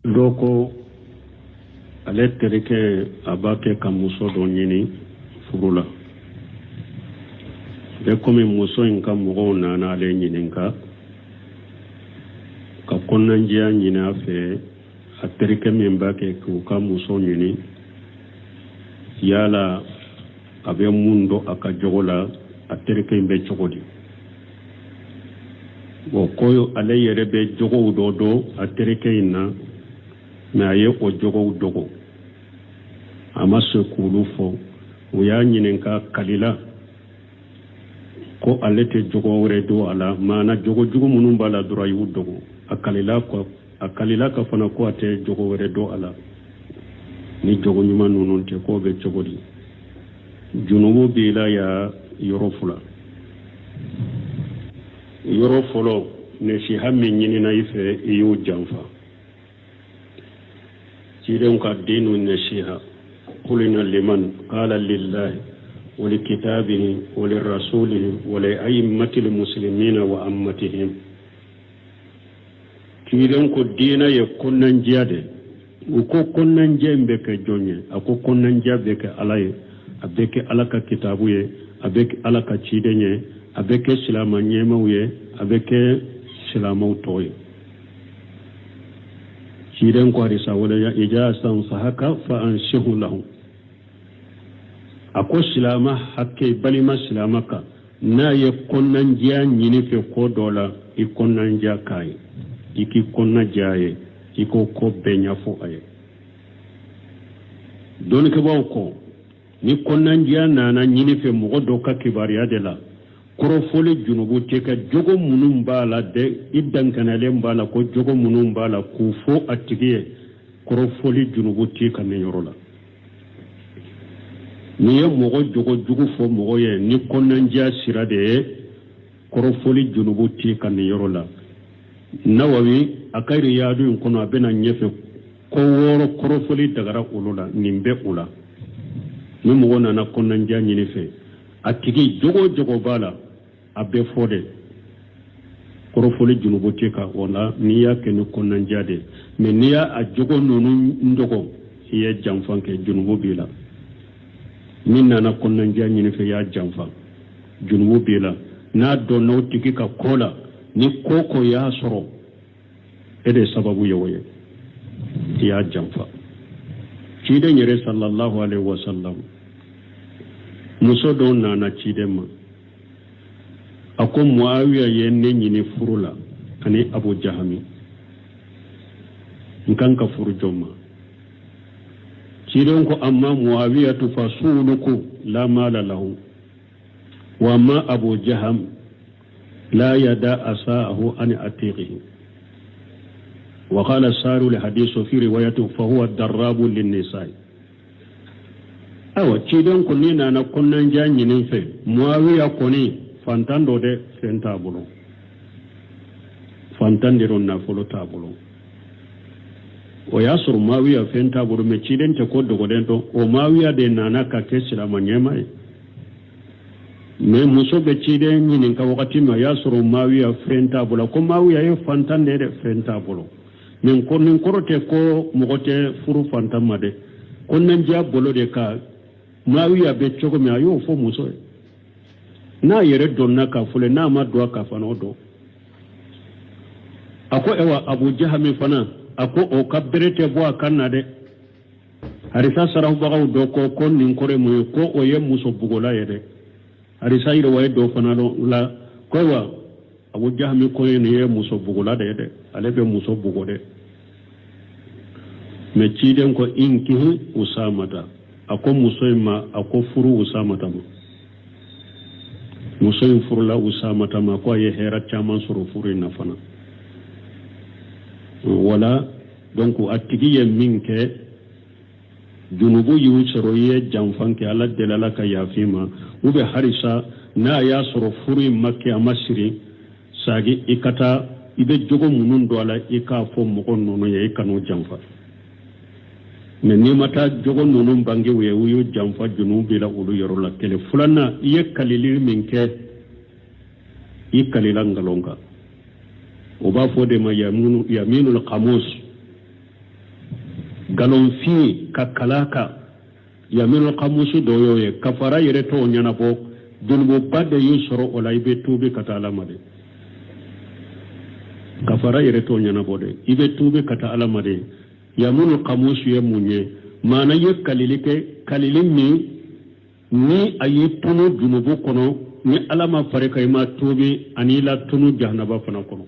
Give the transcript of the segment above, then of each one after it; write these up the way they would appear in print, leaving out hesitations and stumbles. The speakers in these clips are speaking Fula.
doko ale terike abake ka muso dɔ ɲini furu la bɛ komi muso in ka mɔgɔw nana ale ɲininka ka kɔnɔnajɛya ɲini a fɛ a terike min b'a kɛ k'u ka muso ɲini yala a bɛ mun dɔn a ka jogo la a terike in bɛ cogo di bon ko ale yɛrɛ bɛ jogow dɔ dɔn a terike in na mais a ye o jogow dogo a ma se k'olu fɔ u y'a ɲininka kalila ko ale tɛ jogo wɛrɛ don a la maana jogo jugu minnu b'a la dɔrɔn a y'u dogo a kalila ka fana ko a tɛ jogo wɛrɛ don a la ni jogo ɲuman ninnu tɛ k'o bɛ cogo di junubu b'i la ya yɔrɔ fila yɔrɔ fɔlɔ nasiha min ɲinina i fɛ i y'o janfa cidenw ka dinu nasiha قلنا لمن قال لله ولكتابه ولرسوله ولأئمة المسلمين وأمتهم cidenw ko diina ye konnandiya de u ko konnandiya in bɛ kɛ jɔn ye a ko konnandiya bɛ kɛ ala ye a bɛ kɛ ala ka kitabu ye a bɛ kɛ ala ka ciden ye a bɛ kɛ silama ɲɛmaw ye a bɛ kɛ silamaw tɔgɔ ye ciden ko harisa wala ya ijasan sahaka fa anshihu lahu ako silama hakke balima silama ka na ye konnandiya ɲini fɛ ko dɔ la i konnandiya k'a ye i k'i konnandiya ye i ko ko bɛɛ ɲɛfɔ a ye dɔnnikɛbaw ko ni konnandiya nana ɲini fɛ mɔgɔ dɔ ka kibariya de la kɔrɔfɔli junubu tɛ kɛ jogo minnu b'a la de i dankanalen b'a la ko jogo minnu b'a la k'u fɔ a tigi ye kɔrɔfɔli junubu tɛ ka ne yɔrɔ la n'i ye mɔgɔ jogo jugu fɔ mɔgɔ ye ni konnandiya sira de ye kɔrɔfɔli junubu tɛ ka ne yɔrɔ la Nawawi a ka riyadu in kɔnɔ a bɛna ɲɛfɛ ko 6 kɔrɔfɔli dagara olu la nin bɛ o la ni mɔgɔ nana konnandiya ɲini fɛ a tigi jogo jogo b'a la a bɛ fɔ de kɔrɔfɔli junubu tɛ ka o la n'i y'a kɛ ni konnandiya de mais n'i y'a a jogo ninnu dogo i ye janfa kɛ junubu b'i la min nana konnandiya ɲini fɛ i y'a janfa junubu b'i la n'a dɔn n'o tigi ka ko la ni ko y'a sɔrɔ e de sababu ye o ye i y'a janfa ciden yɛrɛ sallallahu alaihi wasallam muso dɔw nana ciden ma a ko Muawiya ye ne ɲini furu la ani Abu Jahami n kan ka furu jɔn ma ciden ko amma Muawiya fasuluku la mala lahu wa ma Abu Jaham لا يدع أساءه عن أتيقه وقال السار الحديث في روايته فهو الدراب للنساء أو تشيدون كنينا نكون نجاني نفي معاوية كوني فانتان دودة فانتابلو فانتان ديرون نافلو تابلو وياسر معاوية فانتابلو مچيدن تكود دودنتو ومعاوية دي نانا كاكسلا من يمائي mais muso be ciden ɲinin ka wakati ma y'a sɔrɔ Muawiya fɛn t'a bolo ko Muawiya ye fantan de fɛn t'a bolo mais nin kɔrɔ tɛ ko mɔgɔ tɛ furu fantan ma dɛ ko nandiya bolo de ka Muawiya bɛ cogo min a y'o fɔ muso ye n'a yɛrɛ dɔnna ka fɔlɔ n'a ma dɔn ka fana o dɔn a ko ewa Abu Jahami fana a ko o ka bere tɛ bɔ a kan na dɛ harisa sarafubagaw dɔ ko nin kɔrɔ mun ye ko o ye muso bugola ye dɛ harisa yɛrɛ waye dɔ fana la ko wa Abu Jahami ko ye muso bugola de dɛ ale bɛ muso bugo dɛ mais ciden ko inkihi Usamata a ko muso in ma a ko furu Usamata ma muso in furula Usamata ma ko a ye hɛrɛ caman sɔrɔ furu in na fana wala donc a tigi ye min kɛ junubu y'u sɔrɔ i ye janfan kɛ ala delala ka yafi ma ou bien harisa n'a y'a sɔrɔ furu in ma kɛ a ma siri sagi i ka taa i bɛ jogo minnu don a la i k'a fɔ mɔgɔ ninnu ye i kan'o janfa mais n'i ma taa jogo ninnu bange u ye u y'o janfa junubu b'i la olu yɔrɔ la kɛlɛ filanan i ye kalili min kɛ i kalila ngalon kan o b'a fɔ de ma yaminul qamus galon fi ka kalaka yaminu qamusu doyoye kafara yere to nyana bo dunbo badde yusoro ola ibe tubi kata alamade kafara yere to nyana bo de ibe tubi kata alamade yaminu qamusu ye munye mana ye kalilimi ni ayi tunu junubu kono ni alama fare kay ma tubi anila tunu jahnaba fana kono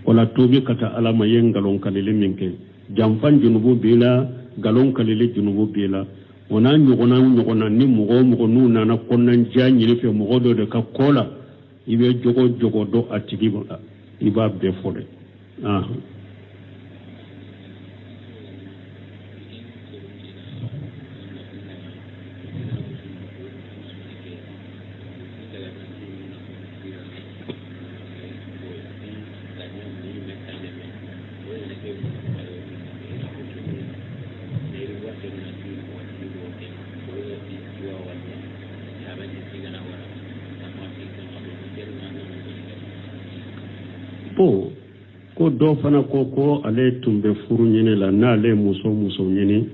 wala tubi kata alama yen galon kalili minke jamfan junubu bila galon kalili junubu bila wana nyogona ni mugo nu nana konnan janyi fe mugo do de ka kola ibe jogo do atigi ba iba be fode ko do fana ko ale tumbe furu nyine la na ale muso nyine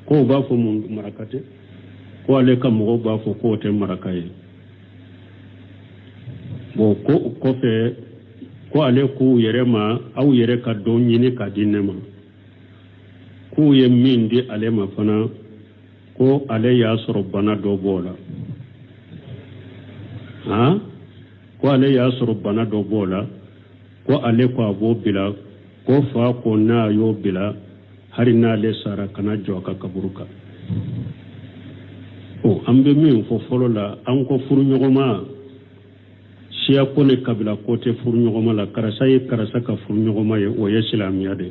ko ba fo mun marakate ko ale ka mo ba fo ko te marakaye bo ko fe ko ale ku yere ma au yere ka do nyine ka dinema ku ye mindi ale ma fana ko ale ya soro bana do bola ko ale ya soro bana do bola ko ale ko abo bila ko fa ko na yo bila hari na le sara kana joka kaburuka ambe min fo folo la an ko furu nyogoma siya ko ne kabila ko te furu nyogoma la karasa ka furu nyogoma ye o ye islamiya de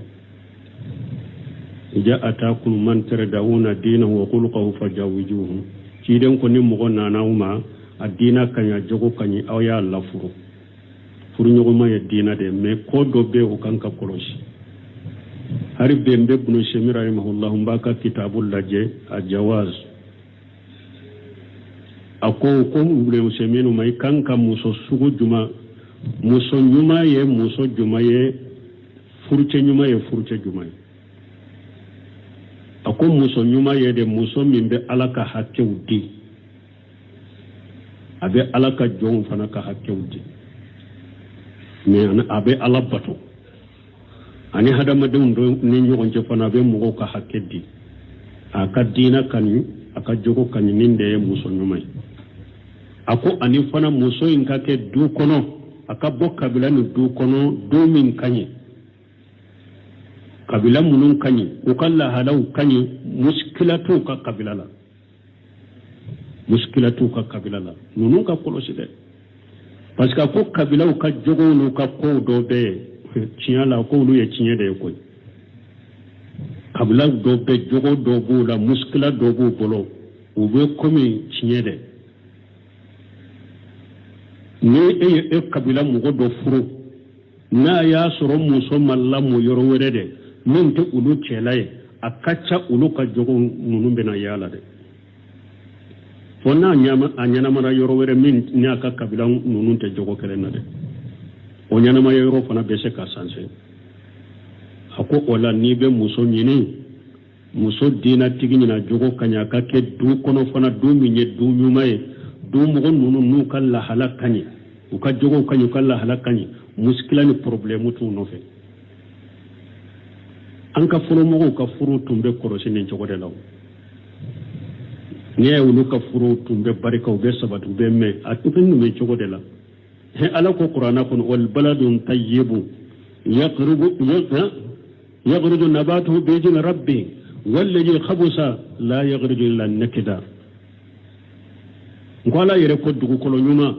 ja atakum man tardawuna dinahu wa khulquhu fajawijuhu kiden ko ni mo na nauma adina kanya jogo kanyi awya la furu nyogoma ye dina de me ko do be o kanka koloshi hari bembe bunu shemira rahimahullah mbaka kitabul laje ajawaz ako ko mbule sheminu mai kanka muso sugu juma muso nyuma ye muso juma ye furche nyuma ye furche juma ye ako muso nyuma ye de muso mimbe alaka hakke udi abe alaka jon fana ka hakke udi me abe alabato ani hadama dum do ni nyogon je fana be mugo ka hakkedi aka dina kan aka jogo kan ninde muso nyumai ako ani fana muso inka ke du kono aka bokka bila ni du kono do min kanye kabila munun kanye ko kala halau kanye muskilatu ka kabila la nunun ka kolosi de parce que ko kabila ka jogo no ka ko do be tiala ko lu ye tiye de ko kabila do be jogo do bu la muskila do bu bolo o be komi tiye de ni e kabila mu go do furu na ya soro muso malla mu yoro were de min te ulu chelay akacha ulu ka jogo nunu be na yala de fonna anyana mara yoro were min ni aka kabila nunu te jogo kele na de o nyana ma yoro fana be se ka sanse ako ola ni be muso nyini muso dina tigi na jogo kanya ka ke du kono fana du minye du nyumaye du mo nunu nu kala halakani u ka jogo kanyu kala halakani muskila ni problème tu no fe an ka furo mo ka furo tumbe korosi ni jogo de law ne wu ka furo tumbe barika u be sabatu be me atufen me jogo de la he ala ko qur'ana kun wal baladun tayyibu yakhruju nabatuhu bi idni rabbi والذي خبث لا يخرج الا النكدا ngola yere ko dugu kolo nyuma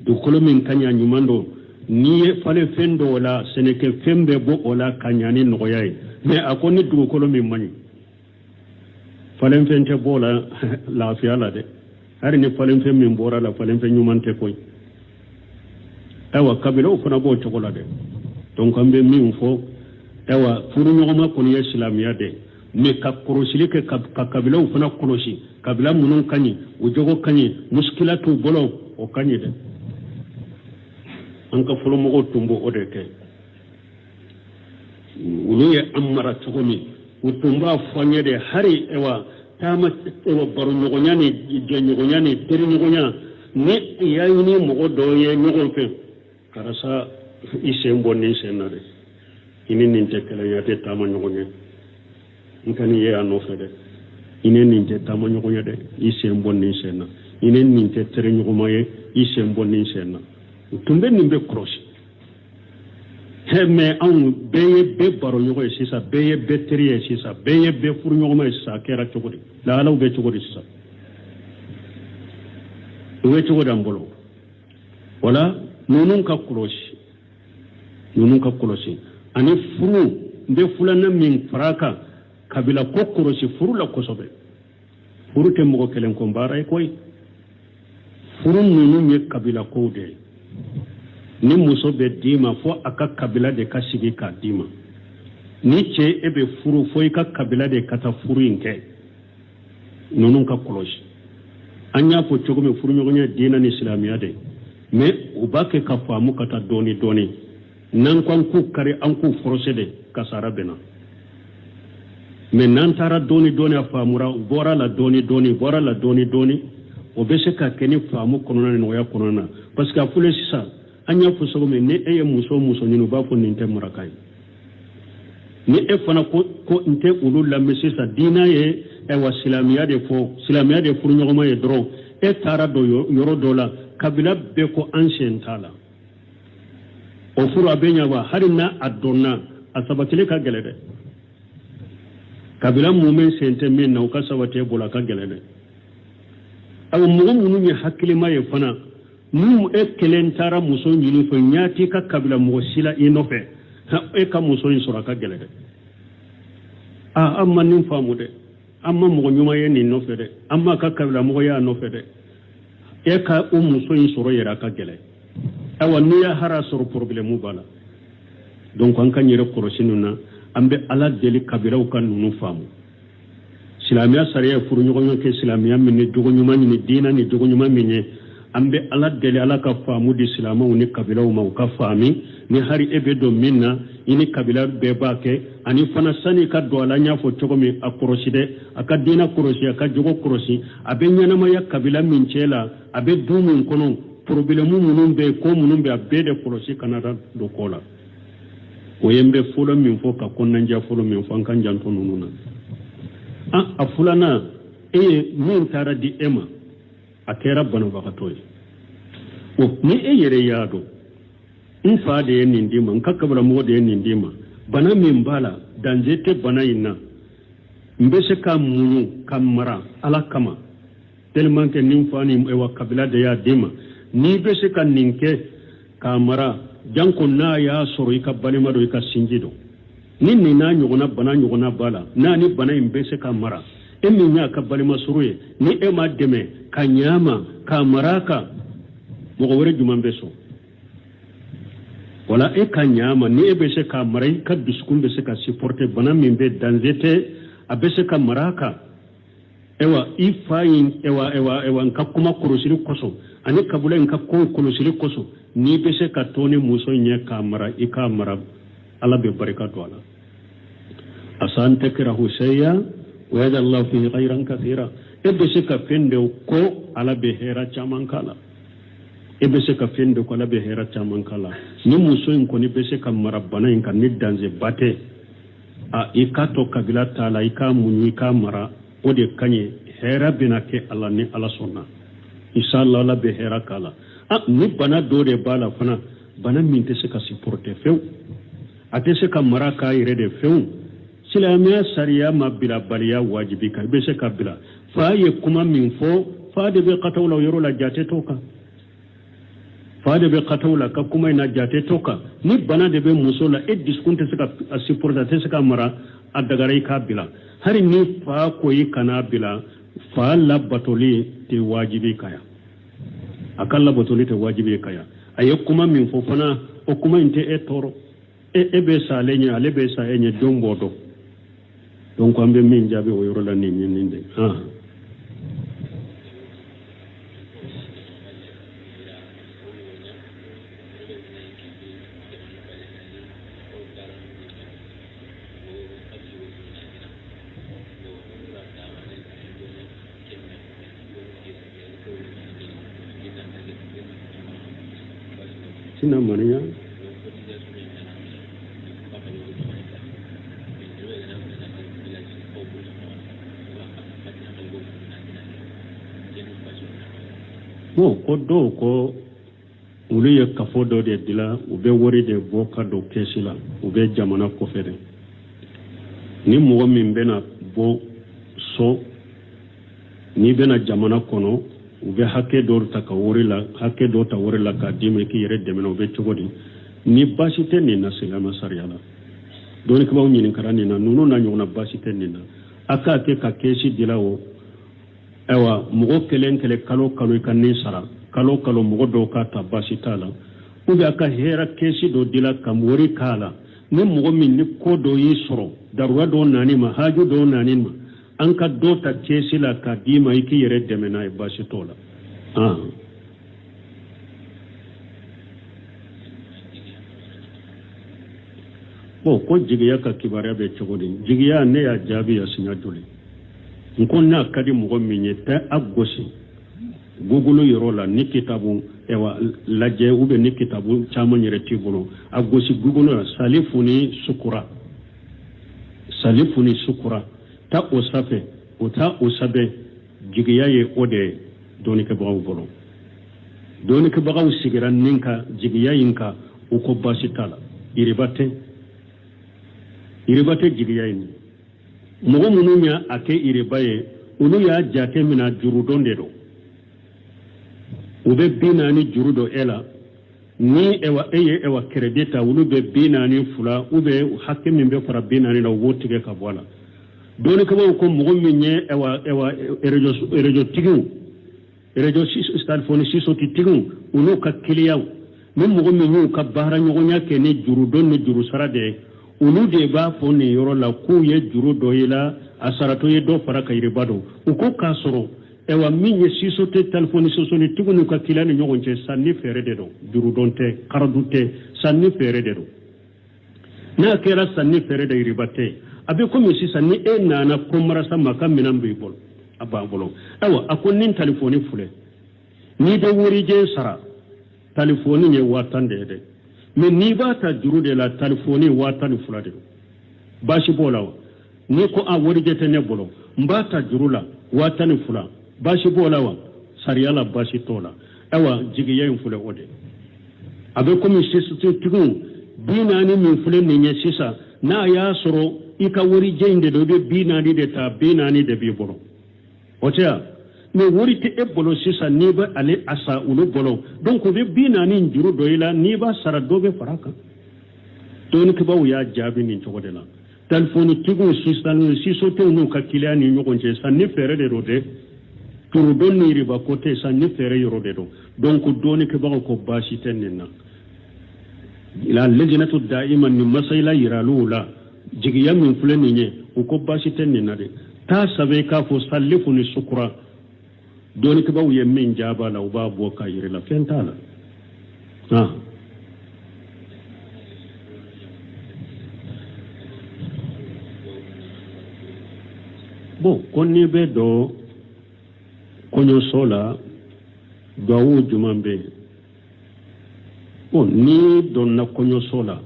du kolo min kanya nyumando ni fale fendo wala seneke fembe bo wala kanyani noyay me akoni dugu kolo min mani fale fente bola la fiala de hari ni fale fem min bora la fale fem nyumante koy tawa kabilo fona bo chokola de donc ambe min fo tawa furu nyoma ko ni islamiya de me ka korosili ke ka kabila u fana korosi kabila munun kanyi u jogo kanyi muskilatu bolo o kanyi de an ka folo mogo tumbo o de ke ulu ye amara cogomi utumba fanye de hari ewa tama ewa baru nyogonya ni je nyogonya ni teri nyogonya ne yayi ni mogo do ye nyogon fe karasa ise mbonni senare ini ninte kala yate tama nyogonya nkani ye ano fe de ini ninte tama nyogonya de ise mbonni senna ini ninte teri nyogoma ye ise mbonni senna tumbe nimbe cross mais an beye be baro nyogo e sisa beye be teri e sisa beye be furu nyogo ma sisa kera chogodi la ala be chogodi sisa we chogodi ambolo wala nunun ka kulosi ani furu be fulana min faraka kabila ko kulosi furu la kosobe furu te mo kelen ko mbara e koy furu nunun ye kabila ko de ni muso be dima fo aka kabila de ka sigi ka dima ni che ebe furu fo ika kabila de kata furu inke nunun ka koloshi anya po chogo me furu nyogonya dina ni islamiya de me ubake ka famu kata doni nan kwan ku kare an ku forcede kasara bena me nan tara doni afamura bora la doni obese ka keni famu konona ni oya konona parce que afule sisa anya fusogo me ne eye muso nyinu ba fo ninte murakai ni e fana ko nte ulul la mesisa dina ye e wa silamiya de furu nyogoma ye dro e tara do yoro dola kabila be ko ancien tala o furu abenya wa harina adonna asabatile ka gelede kabila mumen sente men na ka sabate bola ka gelede aw mu'minu ni hakilima ye fana nu kelen tara muso nyini fo nyati ka kabila mo sila inofe e ka muso ni sura ka gelede amma nim famu de amma mo nyuma ye ni nofe de amma ka kabila mo ya nofe de e ka muso ni sura yera ka gele awa ni ya hara suru problème bala donc an kan yere korosinuna ambe ala deli kabila kan nunu famu silamiya sariya furu nyogonyo ke silamiya minne jogo nyuma ni dina ni jogo nyuma minne ambe ala deli ala ka famu di silama uni kabila ma ka fami ni hari ebe do minna ini kabila be bake ani fana sani ka do ala nya fo jogo mi akoroside aka dina korosi aka jogo korosi abe nyana ma ya kabila min chela abe dumun kono problemu munun be ko munun be abe de korosi kanada do kola o yembe fulo min fo ka konnanja fulo min fo kan janto nununa a fulana min tara di ema akera bana bakatoy o ni yere yado in fa de yin ndima nkakabra mo de yin ndima bana min bala danjete bana inna mbese ka munu kamara ala kama tellement que nim fani e wa kabila de ya dima ni bese ka ninke kamara janko na ya soro ika balima do ika sinjido ni na nyogona bana nyogona bala na ni bana imbese kamara emi nya ka balima suruye ni e ma deme ka nyama ka maraka mo wore juma beso wala e ka nyama ni e bese ka marai ka biskun bese ka supporter bana min be danzete abese ka maraka ewa ifayin ewa nka kuma kurusiri koso ani kabula nka ko kurusiri koso ni bese ka toni muso nye kamara ikamara ala be barakatu ala asan takrahu shay'a wa yada Allah fihi khayran kathira ebese ka fende ko ala be hera chamankala ebese ka fende ko ala be hera chamankala ni muso ko ni bese ka marabana in kan ni danze bate a ikato kabila tala ikamunyi kamara ode kanye hera binake Allah ni ala sonna inshallah la be hera kala ni bana dore bala fana bana min te se ka supporter few ate se ka maraka ire de few silamiya sariya mabila baliya wajibi ka be se ka bila fa ye kuma min fo fa de be qatawla yoro la jate toka fa de be qatawla ka kuma ina jate toka ni bana de be musola e diskunte se ka supporter te se ka mara adagarai ka bila hari ni fa koyi kana bila fa la batoli te wajibi kaya akalla batoli te wajibi kaya ayo kuma min fo fana o kuma inte e toro e be sa lenya ale be sa enye dombodo donc ambe min jabe o yoro la ni ninde tina maniya bon ko do ko ulu ye kafo do de dila u be wori de bo ka do kesi la u be jamana ko fere ni mo min bena bo so ni bena jamana kono u be hakke do ta ka wori la hakke do ta wori la ka dime ki yere de meno be chogodi ni basite ni na silama sariala do ni ko baw ni karani na nuno na nyona basite ni na aka ke ka kesi dila o ewa mugo kelen kele kalo kan ni sara kalo mugo do ka ta basita la u be aka hera kesi do dila kam wori kala ni mugo min ni ko do yi soro darwa do nani ma haju do nani ma an ka do ta kesi la ka dima iki yere demena e basito la ko jigiya ka kibara be chogodi jigiya ne ya jabi ya sinya dole nkonna kadi mugo minye ta agosi google yorola ni kitabu ewa laje ube ni kitabu chama nyere tibulo agosi google salifuni sukura ta osafe ota osabe jigiya ye ode doni ke bawo bolo doni ke bawo sigira ninka jigiya yinka uko basitala iribate jigiya yin mogo mununya ake iribaye ulu ya jate mina jurudon dedo ube binani jurudo ela ni ewa kredita ulu be binani fula ube hakke mimbe fara binani na wotige ka bwala doni kaba ko mogo minye ewa erejo tigu erejo stalfoni siso tigu ulu ka kiliyaw min mogo minyu ka bahra nyogonya ke ni jurudon ni juru sarade ulu de ba foni yoro la ku ye juru do ila asarato ye do fara kayre bado uko kasoro ewa minye siso te telefoni siso ni tugunu ka kilani nyogonche sanni fere de do juru donte karadute sanni fere de do na kera sanni fere de ribate abe ko mi sanni e nana komara sama kam minambe bol aba bolo ewa akonin telefoni fule ni de wori je sara telefoni ne watande de mais ni ba ta juru de la telefoni watan fulade bashi bola ni ko a wori jete ne bolo mbata juru la watan fula bashi bola wa sariala bashi tola ewa jigiye fule ode abe ko mi sisu tigun binani min fule ne nye sisa na ya soro ika wori jende do be binani de ta binani de bi bolo otia me wori te ebolo sisa ni ba ale asa ulu bolo donc be binani njuru do ila ni ba sara dobe faraka to ni kibaw ya jabi ni chogode la telefoni tigu sisa ni siso te no ka kilani nyogonje sa ni fere de rode turu don ni riba kote sa ni fere yorode do donc do ni kibaw ko bashi tenna ila lejnatu daima ni masaila yiralula jigiya min fulani nye ko bashi tenna de ta sabe ka fo salifuni sukura doni ke bawu ye min jaba la uba bo ka yire la fentala bon konni be do konyo sola do jumambe bon ni donna konyo sola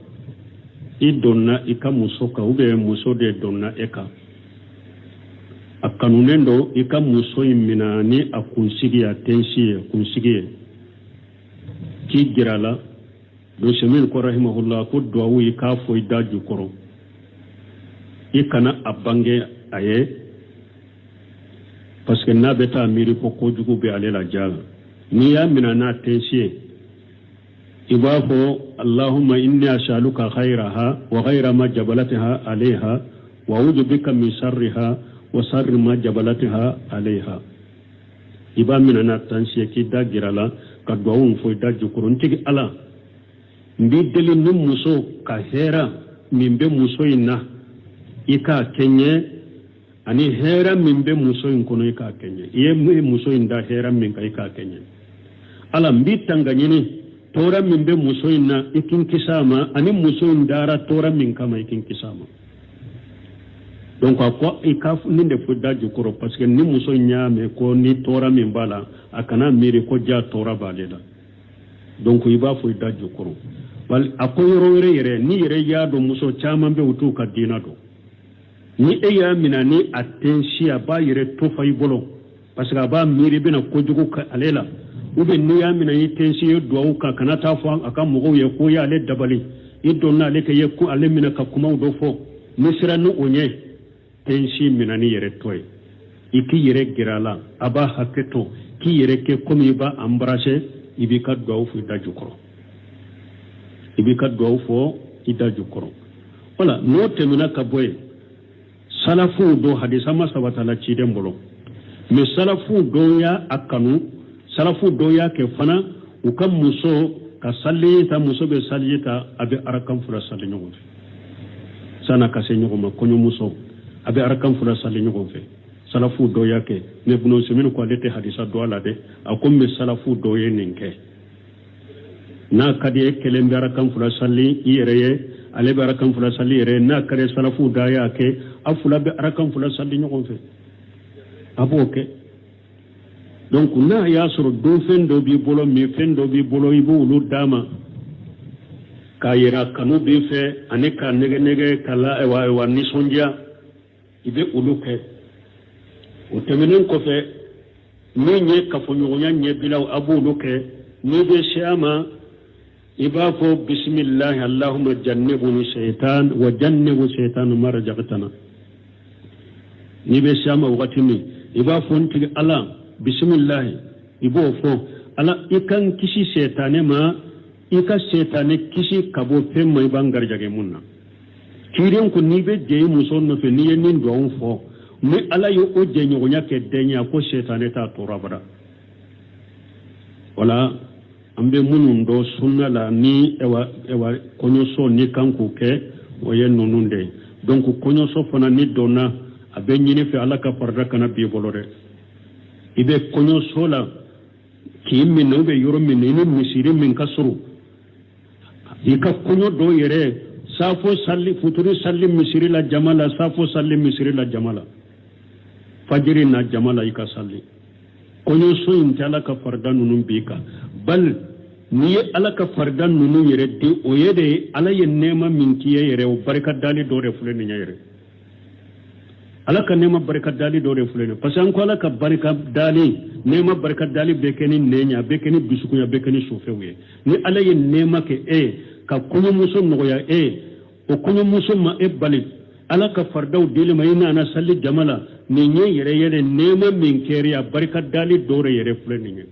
I donna ika musoka ube muso de donna eka akanunendo ika muso imina ni akunsigi ya tensi akunsigi ki girala do shemin ko rahimahullah ko duawu ika fo idaju koro ikana abange aye parce que na beta miri ko jugu be alela jala ni ya mina na tensi ibafo allahumma inni as'aluka khairaha wa ghayra ma jabalataha alayha wa a'udhu bika min sharriha wa sarri ma jabalataha alayha iba mina na tansiye ki dagirala ka duawun fo dajukuru ntigi ala mbi deli num muso ka hera mimbe muso inna ika kenye ani hera mimbe muso inkono ika kenye iye muso inda hera minka ika kenye ala mbi tanganyini tora mimbe muso inna ikin kisama ani muso indara tora minka ma ikin kisama donc quoi ikaf ninde fo dajukuru parce que ni muso nyame ko ni tora mimbala akana miri ko ja tora balela donc i b'a fɔ i da jukɔrɔ wali a ko yɔrɔ wɛrɛ yɛrɛ ni yɛrɛ y'a dɔn muso caman bɛ u t'u ka diina dɔn ni e y'a minɛ ni a tɛ si a b'a yɛrɛ to fa i bolo parce que a b'a miiri i bɛna kojugu kɛ ale la ou bien n'i y'a minɛ i tɛ si ye duwawu kan kana taa fɔ a ka mɔgɔw ye ko y'ale dabali i dɔnna ale ka ye ko ale minɛ ka kumaw dɔ fɔ n'i sera ni o ɲɛ tɛ si minɛ ni yɛrɛ tɔ ye i k'i yɛrɛ gɛrɛ a la a b'a hakɛ to k'i yɛrɛ kɛ komi i b'a embrasser i b'i ka duwawu fɔ i da jukɔrɔ i b'i ka duwawu fɔ i da jukɔrɔ wala n'o tɛmɛna ka bɔ yen salafuw dɔ hadisa ma sabatala ciden bolo mais salafuw dɔw y'a kanu salafuw dɔw y'a kɛ fana u ka muso ka sali ta muso bɛ sali ta a bɛ arakan fila sali ɲɔgɔn fɛ san'a ka se ɲɔgɔn ma kɔɲɔmuso a bɛ arakan fila sali ɲɔgɔn fɛ salafu dɔw y'a kɛ mais Ibn Usaymin ko ale tɛ hadisa dɔ a la dɛ a ko n bɛ salafu dɔw ye nin kɛ n'a ka di ye kelen bɛ arakan fila sali i yɛrɛ ye ale bɛ arakan fila sali yɛrɛ ye n'a ka di salafu da y'a kɛ a fila bɛ arakan fila sali ɲɔgɔn fɛ a b'o kɛ donc n'a y'a sɔrɔ donfɛn dɔ b'i bolo minfɛn dɔ b'i bolo i b'olu d'a ma k'a yira kanu b'i fɛ ani k'a nɛgɛ k'a la wa nisɔndiya i bɛ olu kɛ o tɛmɛnen kɔfɛ min ye kafoɲɔgɔnya ɲɛbilaw a b'olu kɛ n'i bɛ se a ma i b'a fɔ bisimilahi allahumma jannibuni shaitan wa jannibu shaitanu ma razaqtana n'i bɛ se a ma wagati min i b'a fɔ n tigi ala bisimilahi i b'o fɔ ala i ka n kisi shaitane ma i ka shaitane kisi ka bɔ fɛn ma i b'an garijɛgɛ mun na kiiren ko n'i bɛ jɛ i muso nɔfɛ n'i ye nin duwawu fɔ ni ala ye o jɛɲɔgɔnya kɛ den ye ko shaitane t'a tɔɔrɔ abada wala an bɛ minnu dɔn sunna la ni kɔɲɔso ni kan k'o kɛ o ye ninnu de donc kɔɲɔso fana ni dɔnna a bɛ ɲini fɛ ala ka farida kana b'i bolo dɛ i bɛ kɔɲɔso la k'i minɛ u bɛ yɔrɔ min i ni misiri min ka surun i ka kɔɲɔ dɔw yɛrɛ safo sali futuri sali misiri la jama la safo sali misiri la jama la fajiri na jama la i ka sali kɔɲɔso in tɛ ala ka farida ninnu b'i kan bali n'i ye ala ka farida ninnu yɛrɛ di o ye de ala ye nɛɛma min k'i ye yɛrɛ o barika dali dɔ de filɛ nin ye yɛrɛ ala ka nɛɛma barika dali dɔ de filɛ nin parce que an ko ala ka barika dali nɛɛma barika dali bɛ kɛ ni nɛɛ ye a bɛ kɛ ni dusukun ye a bɛ kɛ ni sufɛw ye ni ala ye nɛɛma kɛ e ka kɔɲɔmuso nɔgɔya e o kɔɲɔmuso ma e bali ala ka faridaw dili ma i nana sali jama la nin ye yɛrɛ yɛrɛ nɛɛma min kɛra a barika dali dɔ de yɛrɛ filɛ nin ye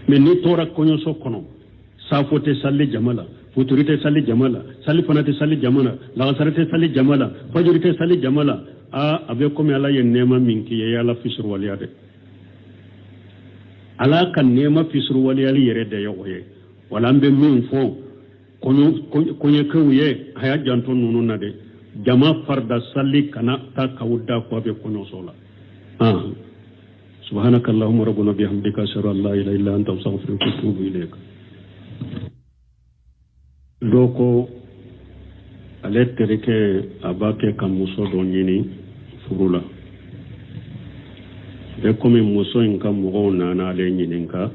mais n'i tora kɔɲɔso kɔnɔ safo tɛ sali jama la futuri tɛ sali jama la sali fana tɛ sali jama la lagasara tɛ sali jama la fajiri tɛ sali jama la a bɛ komi ala ye nɛɛma min k'i ye ala fisuruwaleya dɛ ala ka nɛɛma fisuruwaleyali yɛrɛ de ye o ye wala an bɛ min fɔ kɔɲɔkɛw ye a y'a janto ninnu na dɛ jama farda sali kana taa k'aw da kɔ a bɛ kɔɲɔso la سبحانك اللهم ربنا بحمدك أشهد أن لا إله إلا أنت أستغفرك وأتوب إليك doko ale terike abake ka muso dɔ ɲini furu la e komi muso in ka mɔgɔw nana ale ɲininka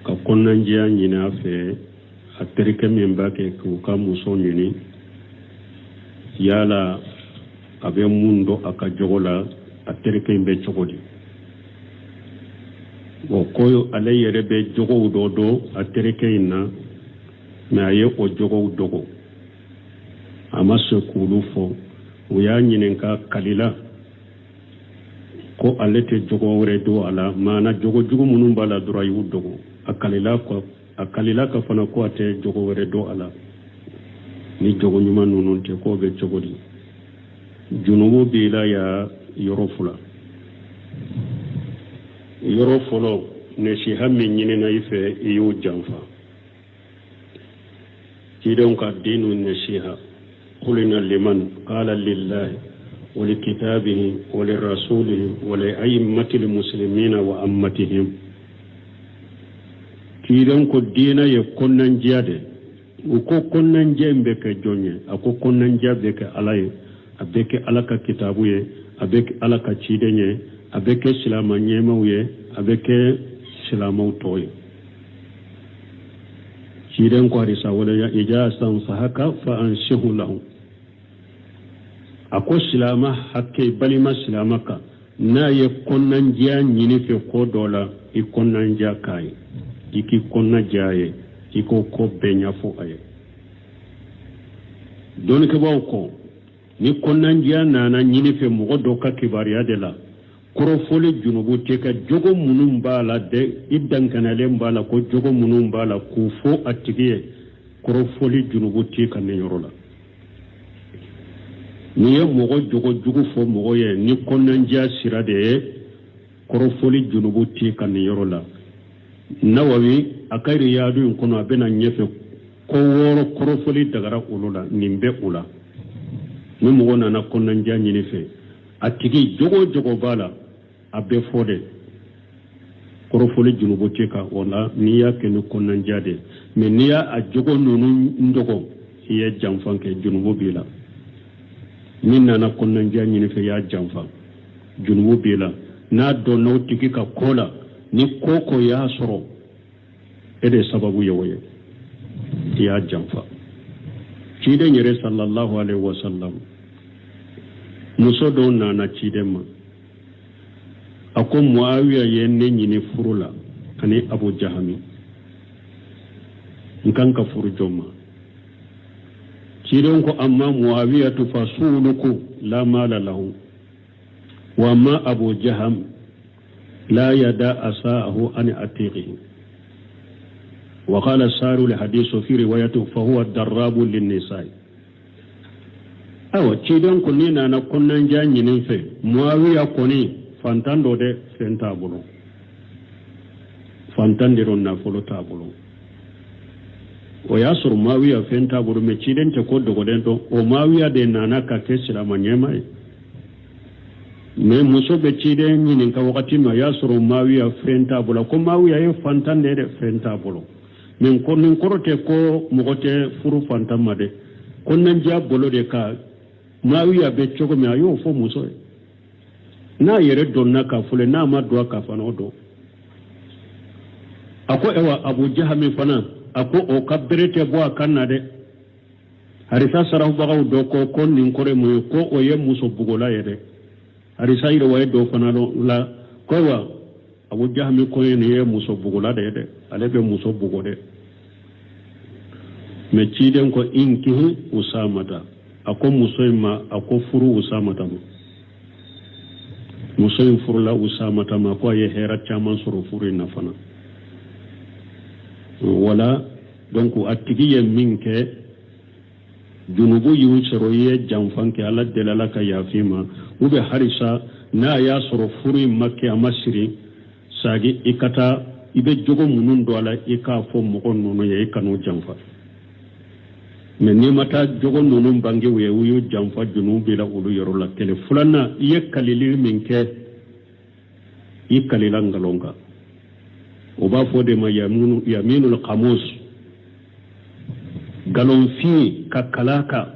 ka kɔnɔnajɛya ɲini a fɛ a terike min b'a kɛ k'u ka muso ɲini yala a bɛ mun dɔn a ka jogo la a terike in bɛ cogo di o ko ale yɛrɛ bɛ jogow dɔ dɔn a terike in na mais a ye o jogow dogo a ma se k'olu fɔ u y'a ɲininka kalila ko ale tɛ jogo wɛrɛ don a la maana jogo jugu minnu b'a la dɔrɔn a y'u dogo a kalila ka fana ko a tɛ jogo wɛrɛ don a la ni jogo ɲuman ninnu tɛ k'o bɛ cogo di junubu b'i la ya yɔrɔ fila yɔrɔ fɔlɔ nasiha min ɲinina i fɛ i y'o janfa cidenw ka dinu nasiha qulina liman qala lillahi wa likitabihi wa lirasulihi wa li'a'immati almuslimina wa ammatihim cidenw ko dina ye konnanjiya de u ko konnanjiya bɛ kɛ jɔn ye a ko konnanjiya bɛ kɛ ala ye a bɛ kɛ ala ka kitabu ye a bɛ kɛ ala ka ciden ye a bɛ kɛ silama ɲɛmaw ye a bɛ kɛ silamau toye ciden ko harisa wala ya ijasan sahaka fa anshihu lahu ako silama hakke balima silamaka na ye konnan jiya nyini fe ko dola i konnan jiya kai iki konna jaye iko ko benya fo aye don ke baw ko ni konnan jiya nana nyini fe mo do ka kibariya de la koro fole junubu te ka jogo munum bala de iddan kanale bala ko jogo munum bala ku fo atigiye koro fole junubu te ka ne yorola ni ye mogo jogo jugu fo mogo ye ni konnan jiya sira de koro fole junubu te ka ne yorola nawawi akayri yadu in kono abena nyefe ko woro koro fole dagara ulula nimbe ula ni mogo nana konnan jiya nyini fe atigi jogo jogo bala abe fode koro fole junubu teka wala niya kenu konnan jade me niya a jogo nunu ndogo iya jamfan ke junubu bila min nana konnan ja nyini fe ya jamfan junubu bila na do no tigi ka kola ni koko ya soro ede sababu yawaye ya jamfa cide nyere sallallahu alaihi wasallam muso do nana cide ma ako muawiya yenne nyini furula ani abu jahami nkanka furu joma cide ko amma muawiya tu fasuluku la mala lahu wa ma abu jaham la yada asaahu an atiqihi وقال السار الحديث في روايته فهو الدراب للنساء awa ciden ko ni nana konnan janyi fe muawiya koni fantando de fentabulo fantandiro na folo tabulo o yasur muawiya fentabulo me ciden te ko dogo den to o muawiya de nana ka kesira manyema me muso be ciden ni ka wakati ma yasur muawiya fentabulo ko muawiya e fantande de fentabulo men ko nin korote ko mogote furu fantamma de konnan jabolo de ka mawiya be chogo mi ayo fo muso na yere donna ka fule na ma do ka fano do ako ewa abu jahami fana ako o kabrete bo akanna de harisa sarahu bagaw do ko kon nin kore mo ko o ye muso bugola yede harisa ire way do fana la ko wa abu jahami ko ye muso bugola de ale be muso bugode me ciden ko inkihi usamata ako musoyma ako furu usamata mo musoyin furula usamata ma ko ye hera chaman suru furu na fana wala donc attigiye minke junubu yu soro ye jamfanke ala delala ka yafima ube harisa na ya soro furu makke amasiri sagi ikata ibe jogo munun do ala ika fo mo nono ye ikanu jamfa mais ni mata jogo nunun bangi wuyu jamfa junubi la ulu yoro la tele fulana iye kalili minke i kalila ngalonga o ba fo de ma yaminul qamus galon fi kakalaka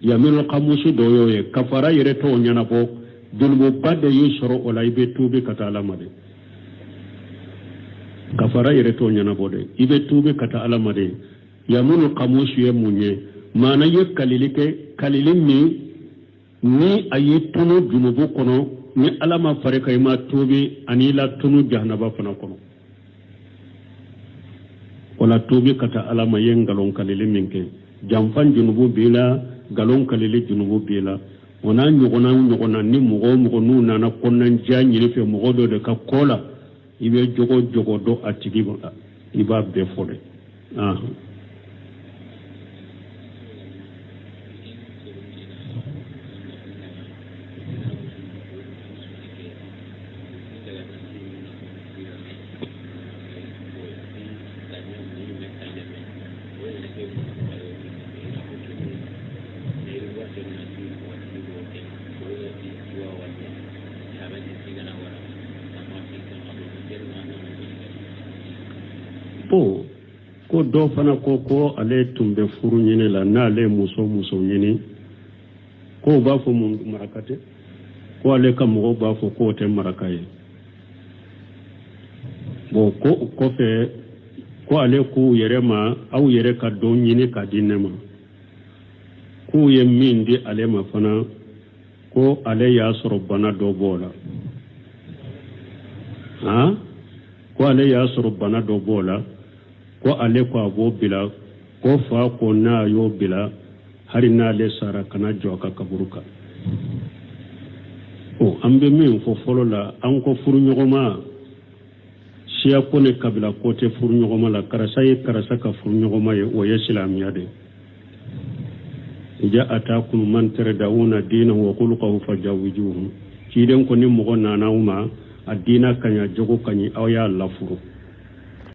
yaminul qamus do yoye kafara yere to nyana bo dulmo badde yusoro o laybe tubi kata alamade kafara yere to nyana bo de ibe tubi kata alamade yaminul qamus ye munye mana ye kalilin ni ayi tunu junubu kono ni alama fare kay ma tubi anila tunu jahnaba fana kono wala tubi kata alama yen galon kalilin minke jamfan junubu bila galon kalili junubu bila wana nyogona ni mugo nuna na konnan janyi fe mugo do de ka kola ibe jogo do atigi ba iba be fode ko do fana ko ale tumbe furu nyine la na ale muso nyine ko ba fo mun marakate ko ale kam mo ba fo ko te marakaye bon ko fe ko ale ku yere ma aw yere ka don nyini ka dinne ma ku ye min di ale ma fana ko ale ya soro bana do bola ko ale ya soro bana do bola ko ale ko abo bila ko fa ko na yo bila hari na le sara kana joka kaburuka o ambe min fo folo la an ko furu nyogoma siya ko ne kabila ko te furu nyogoma la karasa ka furu nyogoma ye o ye islamiya de ja atakum man tardawuna dinahu wa khulquhu fajawijuhu kiden ko ni mo nana uma adina kanya jogo kanyi awya la furu